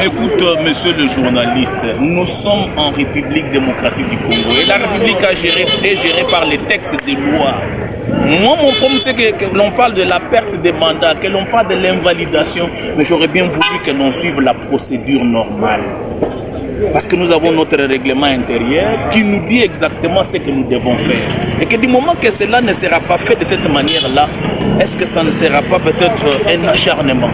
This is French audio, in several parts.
Écoute, monsieur le journaliste, nous sommes en République démocratique du Congo et la République est gérée par les textes de loi. Moi, mon problème, c'est que l'on parle de la perte des mandats, que l'on parle de l'invalidation, mais j'aurais bien voulu que l'on suive la procédure normale. Parce que nous avons notre règlement intérieur qui nous dit exactement ce que nous devons faire. Et que du moment que cela ne sera pas fait de cette manière-là, est-ce que ça ne sera pas peut-être un acharnement?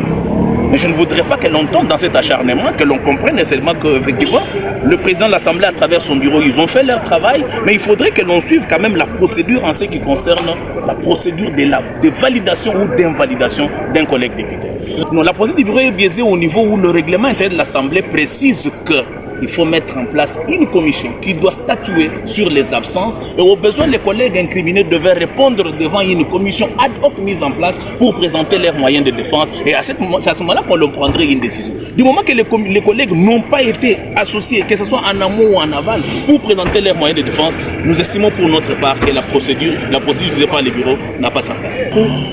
Mais je ne voudrais pas que l'on tombe dans cet acharnement, que l'on comprenne seulement qu'effectivement, le président de l'Assemblée, à travers son bureau, ils ont fait leur travail, mais il faudrait que l'on suive quand même la procédure en ce qui concerne la procédure de validation ou d'invalidation d'un collègue député. Non, la procédure du bureau est biaisée au niveau où le règlement intérieur de l'Assemblée précise que il faut mettre en place une commission qui doit statuer sur les absences et au besoin les collègues incriminés devaient répondre devant une commission ad hoc mise en place pour présenter leurs moyens de défense et c'est à ce moment-là qu'on leur prendrait une décision. Du moment que les collègues n'ont pas été associés, que ce soit en amont ou en aval, pour présenter leurs moyens de défense, nous estimons pour notre part que la procédure utilisée par les bureaux n'a pas sa place.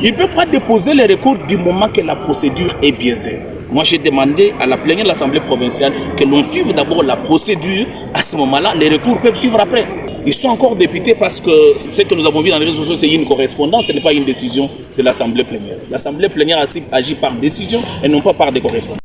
Il ne peut pas déposer les recours du moment que la procédure est biaisée. Moi, j'ai demandé à la plénière de l'Assemblée provinciale que l'on suive d'abord la procédure. À ce moment-là, les recours peuvent suivre après. Ils sont encore députés parce que ce que nous avons vu dans les réseaux sociaux, c'est une correspondance, ce n'est pas une décision de l'Assemblée plénière. L'Assemblée plénière agit par décision et non pas par des correspondances.